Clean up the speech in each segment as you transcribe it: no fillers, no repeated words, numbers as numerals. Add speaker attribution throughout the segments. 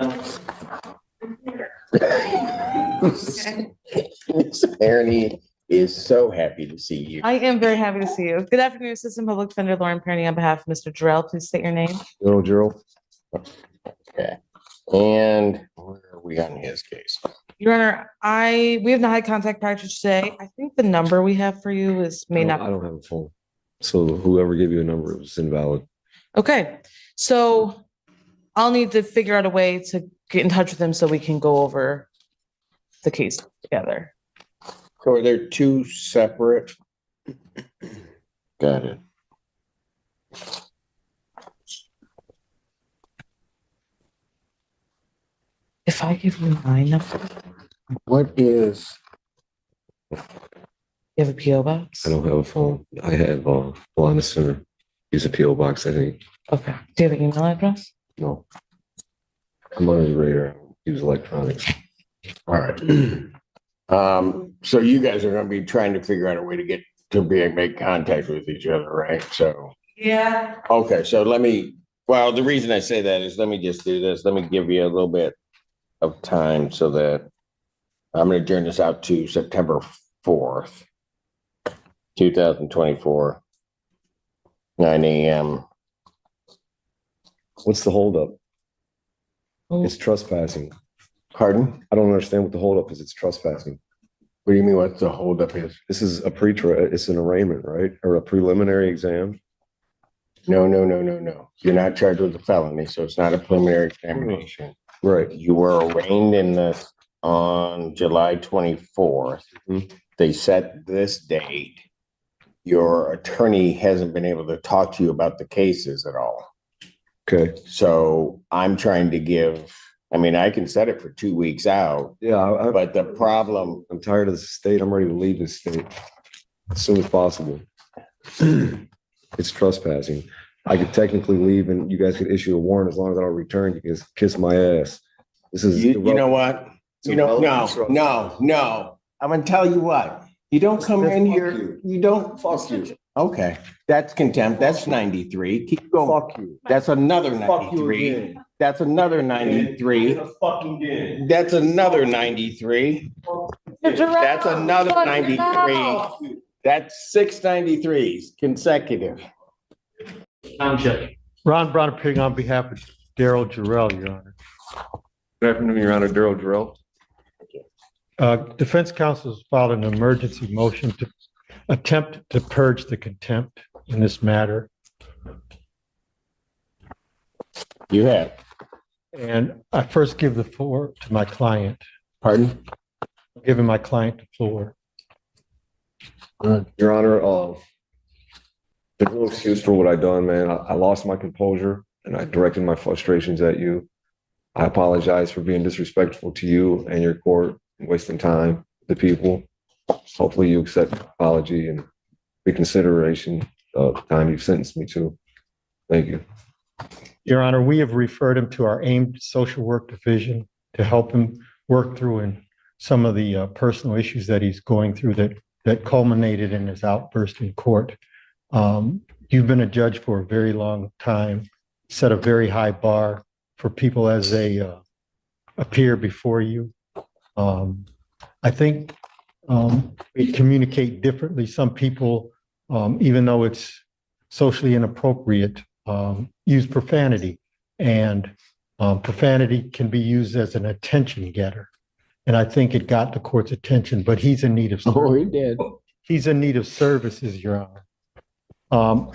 Speaker 1: Miss Parney is so happy to see you.
Speaker 2: I am very happy to see you. Good afternoon, Assistant Public Defender Lauren Parney on behalf of Mr. Jarrell. Please state your name.
Speaker 3: Gerald.
Speaker 1: Okay. And where are we on his case?
Speaker 2: Your Honor, we have not had contact practice today. I think the number we have for you is
Speaker 3: I don't have a phone. So whoever gave you a number, it was invalid.
Speaker 2: Okay. So I'll need to figure out a way to get in touch with him so we can go over the case together.
Speaker 1: So are there two separate? Got it.
Speaker 2: If I give you my number,
Speaker 1: What is?
Speaker 2: you have a PO box?
Speaker 3: I don't have a phone. I have Wellness Center. Use a PO box, I think.
Speaker 2: Okay. Do you have an email address?
Speaker 3: No. I'm under the radar. Use electronics.
Speaker 1: All right. So you guys are going to be trying to figure out a way to get to make contact with each other, right? So.
Speaker 2: Yeah.
Speaker 1: Okay, so the reason I say that is let me just do this. Let me give you a little bit of time so that I'm going to turn this out to September 4th, 2024, 9 a.m.
Speaker 3: What's the holdup?
Speaker 2: Oh.
Speaker 3: It's trespassing.
Speaker 1: Pardon?
Speaker 3: I don't understand what the holdup is. It's trespassing.
Speaker 1: What do you mean what the holdup is?
Speaker 3: This is it's an arraignment, right? Or a preliminary exam?
Speaker 1: No. You're not charged with a felony, so it's not a preliminary examination.
Speaker 3: Right.
Speaker 1: You were arraigned in this on July 24th.
Speaker 3: Mhm.
Speaker 1: They set this date. Your attorney hasn't been able to talk to you about the cases at all.
Speaker 3: Okay.
Speaker 1: So I'm trying to I can set it for 2 weeks out.
Speaker 3: Yeah.
Speaker 1: But the problem,
Speaker 3: I'm tired of the state. I'm ready to leave this state as soon as possible. It's trespassing. I could technically leave and you guys could issue a warrant as long as I don't return. You can just kiss my ass. This is
Speaker 1: you know what? No. I'm going to tell you what. You don't come in here. You don't.
Speaker 3: Fuck you.
Speaker 1: Okay. That's contempt. That's 93. Keep going.
Speaker 3: Fuck you.
Speaker 1: That's another
Speaker 3: Fuck you
Speaker 1: 93.
Speaker 3: again.
Speaker 1: That's another 93. That's another 93. That's another 93. That's 6 93s consecutive.
Speaker 4: Ron Brown appearing on behalf of Daryl Jarrell, Your Honor.
Speaker 3: Good afternoon, Your Honor. Daryl Jarrell.
Speaker 4: Defense counsel has filed an emergency motion to attempt to purge the contempt in this matter.
Speaker 1: You have.
Speaker 4: And I first give the floor to my client.
Speaker 1: Pardon?
Speaker 4: I'm giving my client the floor.
Speaker 3: Your Honor, there's no excuse for what I done, man. I lost my composure and I directed my frustrations at you. I apologize for being disrespectful to you and your court, wasting time, the people. Hopefully you accept my apology and reconsideration of the time you've sentenced me to. Thank you.
Speaker 4: Your Honor, we have referred him to our aimed social work division to help him work through some of the personal issues that he's going through that culminated in his outburst in court. You've been a judge for a very long time, set a very high bar for people as they appear before you. I think we communicate differently. Some people, even though it's socially inappropriate, use profanity, and profanity can be used as an attention getter. And I think it got the court's attention, but he's in need of service.
Speaker 1: Oh, he did.
Speaker 4: He's in need of services, Your Honor.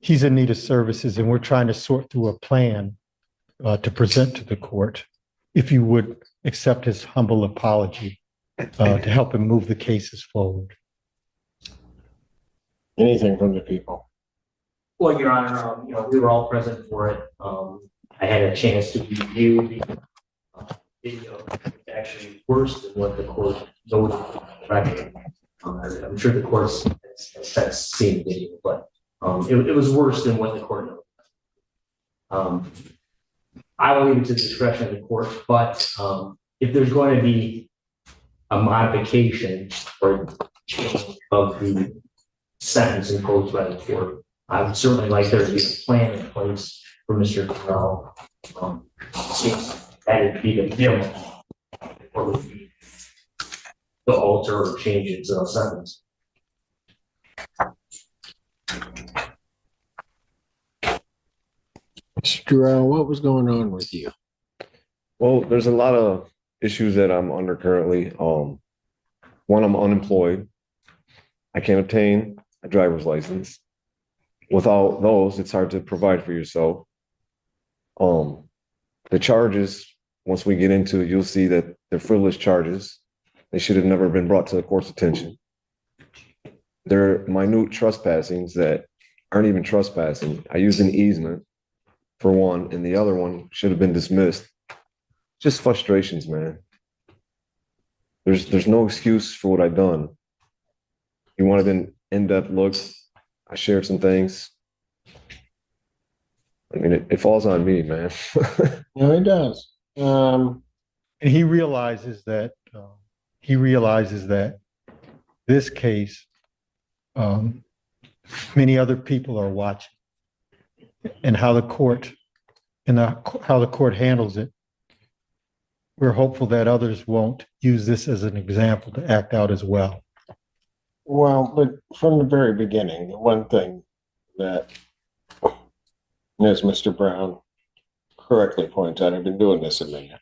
Speaker 4: He's in need of services, and we're trying to sort through a plan to present to the court, if you would accept his humble apology to help him move the cases forward.
Speaker 1: Anything from the people?
Speaker 5: Well, Your Honor, we were all present for it. I had a chance to review the video. It's actually worse than what the court noted. I'm sure the court has seen the video, but it was worse than what the court noted. I will leave it to the discretion of the court, but if there's going to be a modification or change of the sentence imposed by the court, I would certainly like there to be a plan in place for Mr. Corral. Seems that would be the minimum. What would be the alter or change its sentence?
Speaker 1: Mr. What was going on with you?
Speaker 3: Well, there's a lot of issues that I'm under currently. One, I'm unemployed. I can't obtain a driver's license. Without those, it's hard to provide for yourself. The charges, once we get into it, you'll see that they're frivolous charges. They should have never been brought to the court's attention. They're minute trespassings that aren't even trespassing. I used an easement for one, and the other one should have been dismissed. Just frustrations, man. There's no excuse for what I've done. You wanted an in-depth look. I shared some things. I mean, it falls on me, man.
Speaker 1: No, it does.
Speaker 4: And he realizes that this case, many other people are watching, and how the court handles it. We're hopeful that others won't use this as an example to act out as well.
Speaker 1: Well, but from the very beginning, the one thing that, as Mr. Brown correctly points out, I've been doing this a minute.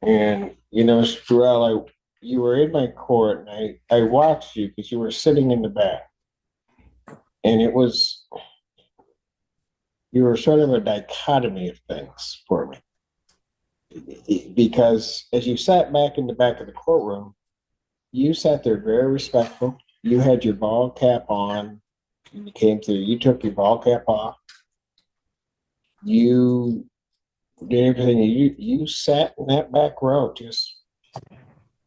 Speaker 1: And, you know, Mr. Terrell, you were in my court, and I watched you because you were sitting in the back. And you were sort of a dichotomy of things for me. Because as you sat back in the back of the courtroom, you sat there very respectful. You had your ball cap on. When you came through, you took your ball cap off. You did everything. You sat in that back row, just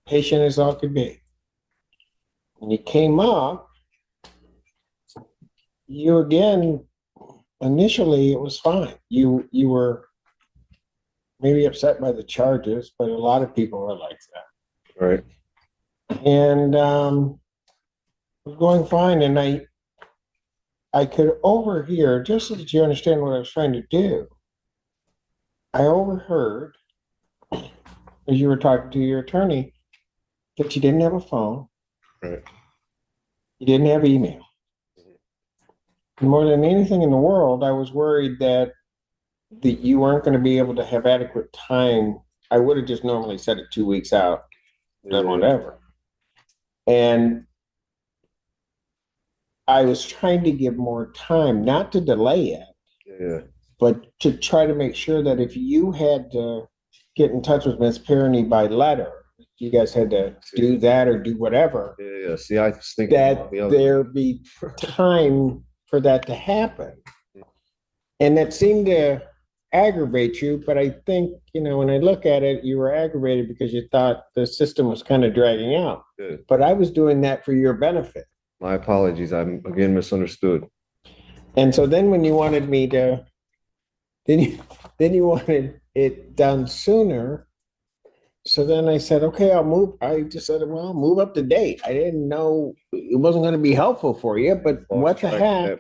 Speaker 1: patient as all could be. When you came up, you again, initially it was fine. You were maybe upset by the charges, but a lot of people were like that.
Speaker 3: Right.
Speaker 1: And it was going fine. And I could overhear, just so that you understand what I was trying to do, I overheard, as you were talking to your attorney, that you didn't have a phone.
Speaker 3: Right.
Speaker 1: You didn't have email. And more than anything in the world, I was worried that you weren't going to be able to have adequate time. I would have just normally set it 2 weeks out, done whatever. And I was trying to give more time, not to delay it,
Speaker 3: Yeah.
Speaker 1: but to try to make sure that if you had to get in touch with Ms. Perry by letter, you guys had to do that or do whatever,
Speaker 3: Yeah. See, I was thinking
Speaker 1: that
Speaker 3: about the other.
Speaker 1: there be time for that to happen. And that seemed to aggravate you, but I think, you know, when I look at it, you were aggravated because you thought the system was kind of dragging out.
Speaker 3: Good.
Speaker 1: But I was doing that for your benefit.
Speaker 3: My apologies. I'm again misunderstood.
Speaker 1: And so then when you wanted me to, then you wanted it done sooner. So then I said, okay, I'll move. I just said, well, move up to date. I didn't know it wasn't going to be helpful for you, but what the heck?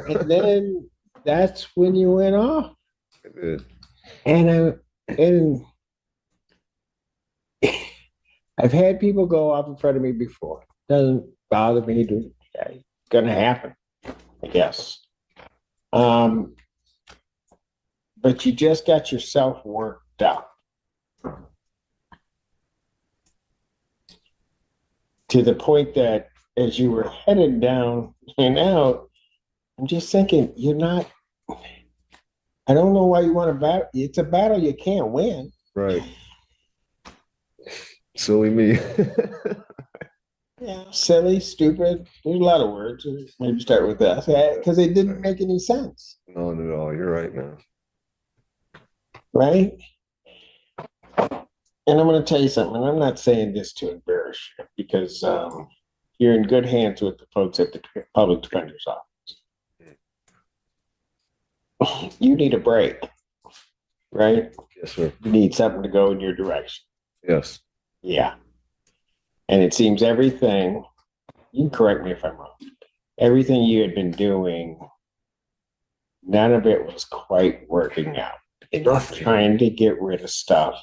Speaker 1: And then that's when you went off.
Speaker 3: I did.
Speaker 1: And I've had people go off in front of me before. Doesn't bother me. It's gonna happen, I guess. But you just got yourself worked up to the point that as you were headed down and out, I'm just thinking, I don't know why you want to battle. It's a battle you can't win.
Speaker 3: Right. Silly me.
Speaker 1: Yeah, silly, stupid. There's a lot of words. Maybe start with that because it didn't make any sense,
Speaker 3: No, not at all. You're right, man.
Speaker 1: right? And I'm going to tell you something. And I'm not saying this to embarrass you because you're in good hands with the folks at the public defender's office. You need a break, right?
Speaker 3: Yes, sir.
Speaker 1: You need something to go in your direction.
Speaker 3: Yes.
Speaker 1: Yeah. And it seems everything, you can correct me if I'm wrong, everything you had been doing none of it was quite working out. It was trying to get rid of stuff.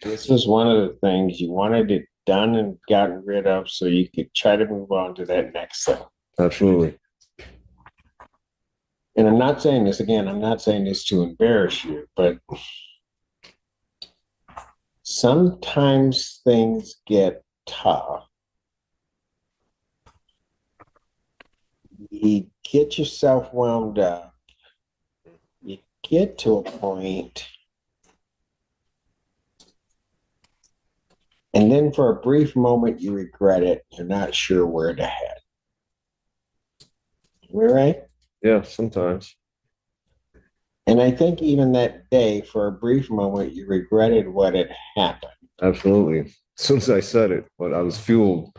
Speaker 1: This is one of the things you wanted it done and gotten rid of so you could try to move on to that next thing.
Speaker 3: Absolutely.
Speaker 1: And I'm not saying this again, I'm not saying this to embarrass you, but sometimes things get tough. You get yourself wound up. You get to a point, and then for a brief moment you regret it. You're not sure where to head. Am I right?
Speaker 3: Yeah, sometimes.
Speaker 1: And I think even that day, for a brief moment, you regretted what had happened.
Speaker 3: Absolutely. As soon as I said it, but I was fueled.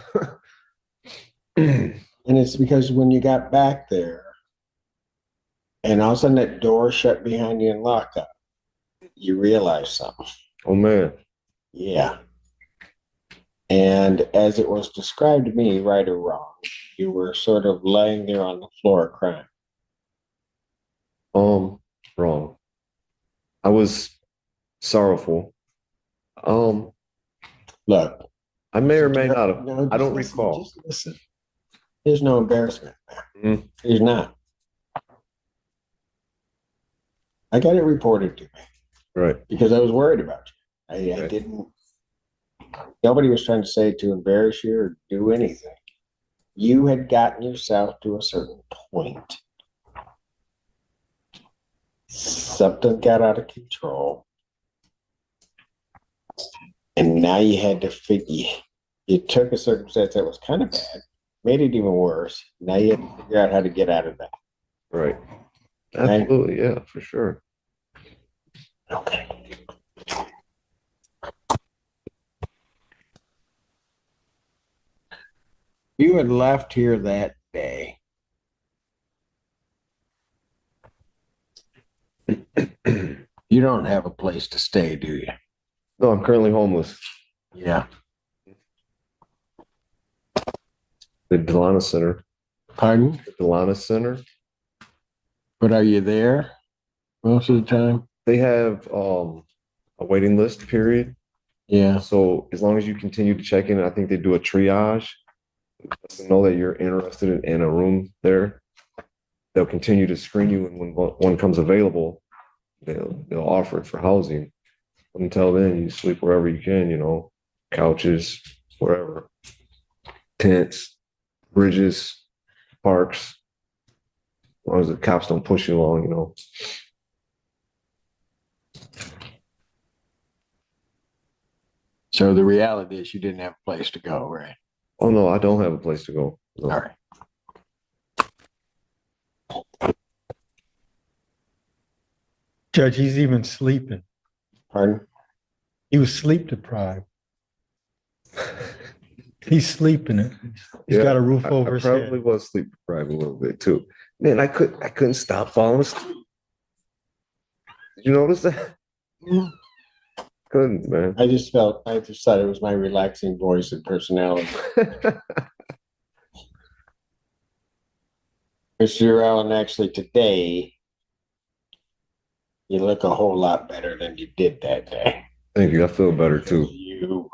Speaker 1: And it's because when you got back there, and all of a sudden that door shut behind you and locked up, you realized something.
Speaker 3: Oh man.
Speaker 1: Yeah. And as it was described to me, right or wrong, you were sort of laying there on the floor crying.
Speaker 3: Wrong. I was sorrowful.
Speaker 1: Look,
Speaker 3: I may or may not have.
Speaker 1: no,
Speaker 3: I don't
Speaker 1: just listen,
Speaker 3: recall.
Speaker 1: just listen. There's no embarrassment there.
Speaker 3: Mhm.
Speaker 1: There's not. I got it reported to me
Speaker 3: Right.
Speaker 1: because I was worried about you. I
Speaker 3: Right.
Speaker 1: didn't, nobody was trying to say to embarrass you or do anything. You had gotten yourself to a certain point. Something got out of control. And now you had to figure, you took a circumstance that was kind of bad, made it even worse. Now you have to figure out how to get out of that.
Speaker 3: Right.
Speaker 1: Right.
Speaker 3: Absolutely. Yeah, for sure.
Speaker 1: Okay. You had left here that day. You don't have a place to stay, do you?
Speaker 3: No, I'm currently homeless.
Speaker 1: Yeah.
Speaker 3: The Delana Center.
Speaker 1: Pardon?
Speaker 3: The Delana Center.
Speaker 1: But are you there most of the time?
Speaker 3: They have a waiting list period.
Speaker 1: Yeah.
Speaker 3: So as long as you continue to check in, I think they do a triage. To know that you're interested in a room there. They'll continue to screen you, and when one comes available, they'll offer it for housing. But until then, you sleep wherever you can, couches, wherever, tents, bridges, parks. As long as the cops don't push you along.
Speaker 1: So the reality is you didn't have a place to go, right?
Speaker 3: Oh no, I don't have a place to go. No.
Speaker 1: All right.
Speaker 4: Judge, he's even sleeping.
Speaker 1: Pardon?
Speaker 4: He was sleep deprived. He's sleeping it. He's got a roof over
Speaker 3: I
Speaker 4: his
Speaker 3: probably
Speaker 4: head.
Speaker 3: was sleep deprived a little bit too. Man, I couldn't stop falling asleep. Did you notice that? Couldn't, man.
Speaker 1: I just thought it was my relaxing voice and personality. Mr. Allen, actually today, you look a whole lot better than you did that day.
Speaker 3: Thank you. I feel better too.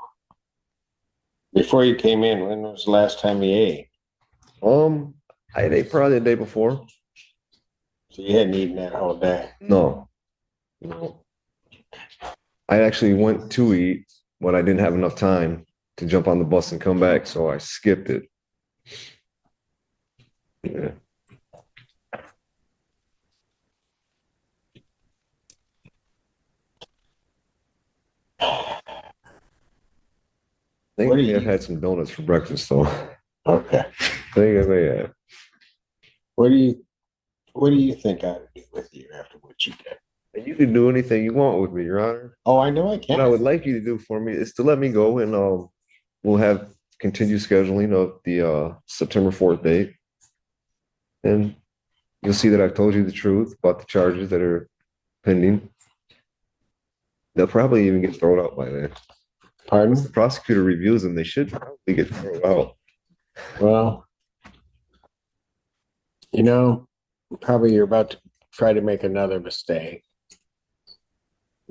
Speaker 1: Before you came in, when was the last time you ate?
Speaker 3: I ate probably the day before.
Speaker 1: So you hadn't eaten that whole day.
Speaker 3: No. I actually went to eat, but I didn't have enough time to jump on the bus and come back, so I skipped it. Yeah. I think I may have had some donuts for breakfast, though.
Speaker 1: Okay.
Speaker 3: I think I may have.
Speaker 1: What do you think I would do with you after what you did?
Speaker 3: You can do anything you want with me, Your Honor.
Speaker 1: Oh, I know I
Speaker 3: What I
Speaker 1: can.
Speaker 3: would like you to do for me is to let me go, and we'll have continued scheduling of the September 4th date. And you'll see that I've told you the truth about the charges that are pending. They'll probably even get thrown out by then.
Speaker 1: Pardon?
Speaker 3: Once the prosecutor reviews them, they should probably get thrown out.
Speaker 1: Well, probably you're about to try to make another mistake.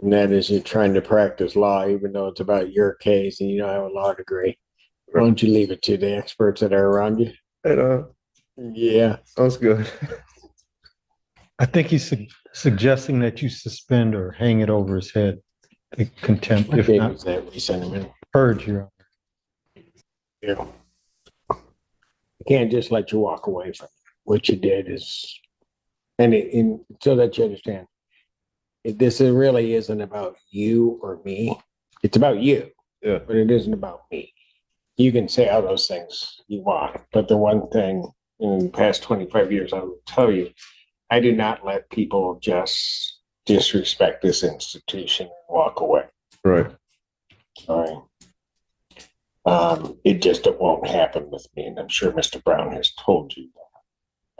Speaker 1: And that is you're trying to practice law, even though it's about your case and you don't have a law degree. Why don't you leave it to the experts that are around you?
Speaker 3: And,
Speaker 1: Yeah.
Speaker 3: sounds good.
Speaker 4: I think he's suggesting that you suspend or hang it over his head. The contempt, if
Speaker 1: Okay,
Speaker 4: not
Speaker 1: was that we sent him in?
Speaker 4: purge, Your Honor.
Speaker 1: Yeah. I can't just let you walk away from it. What you did is, so that you understand, this really isn't about you or me. It's about you,
Speaker 3: Yeah.
Speaker 1: but it isn't about me. You can say all those things you want, but the one thing in the past 25 years, I will tell you, I do not let people just disrespect this institution and walk away.
Speaker 3: Right.
Speaker 1: All right. It won't happen with me, and I'm sure Mr. Brown has told you that.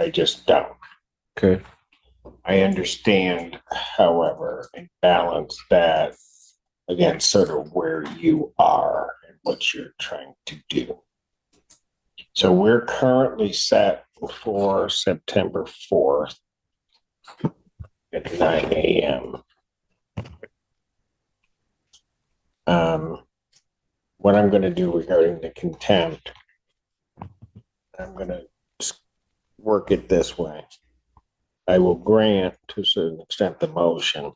Speaker 1: I just don't.
Speaker 3: Okay.
Speaker 1: I understand, however, and balance that against sort of where you are and what you're trying to do. So we're currently set for September 4th at 9 a.m. What I'm going to do regarding the contempt, I'm going to work it this way. I will grant to a certain extent the motion,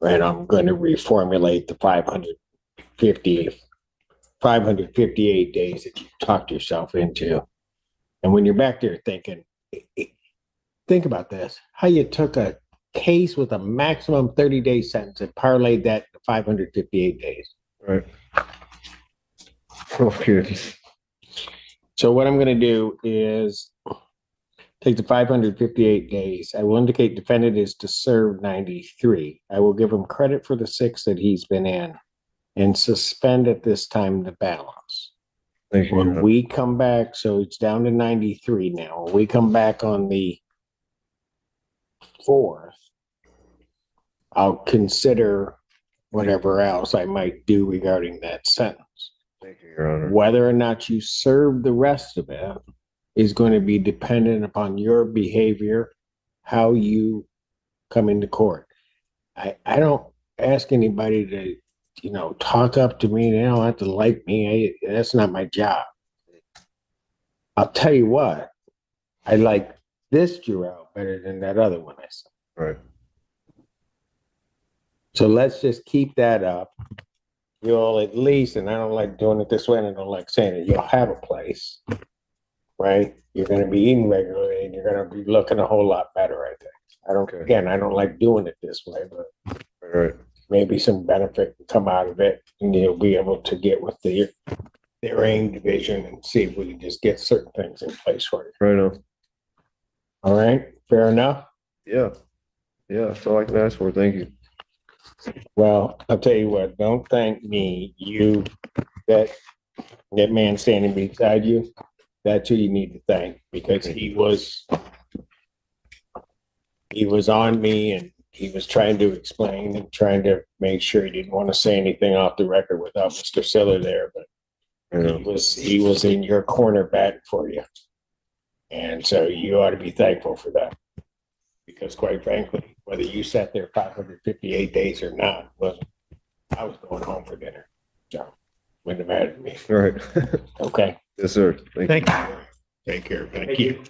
Speaker 1: and I'm going to reformulate the 558 days that you talked yourself into. And when you're back there thinking, think about this, how you took a case with a maximum 30-day sentence and parlayed that to 558 days.
Speaker 3: Right. Okay.
Speaker 1: So what I'm going to do is take the 558 days. I will indicate defendant is to serve 93. I will give him credit for the 6 that he's been in and suspend at this time the balance.
Speaker 3: Thank you.
Speaker 1: When we come back, so it's down to 93 now. When we come back on the 4th, I'll consider whatever else I might do regarding that sentence.
Speaker 3: Thank you, Your Honor.
Speaker 1: Whether or not you serve the rest of it is going to be dependent upon your behavior, how you come into court. I don't ask anybody to, talk up to me. They don't have to like me. That's not my job. I'll tell you what, I like this Jarrell better than that other one I saw.
Speaker 3: Right.
Speaker 1: So let's just keep that up. You'll at least, and I don't like doing it this way, and I don't like saying it, you'll have a place, right? You're going to be eating regularly, and you're going to be looking a whole lot better, I think. I don't like doing it this way, but
Speaker 3: Right.
Speaker 1: maybe some benefit can come out of it, and you'll be able to get with their aim division and see if we can just get certain things in place for you.
Speaker 3: Right on.
Speaker 1: All right, fair enough?
Speaker 3: Yeah. Yeah. That's all I can ask for. Thank you.
Speaker 1: Well, I'll tell you what, don't thank me. That man standing beside you, that's who you need to thank, because he was on me, and he was trying to explain and trying to make sure he didn't want to say anything off the record without Mr. Siller there, but he was in your corner batting for you. And so you ought to be thankful for that. Because quite frankly, whether you sat there 558 days or not, I was going home for dinner. So wouldn't have mattered to me.
Speaker 3: All right.
Speaker 1: Okay.
Speaker 3: Yes, sir. Thank you.
Speaker 4: Thank you.
Speaker 1: Take care. Thank you.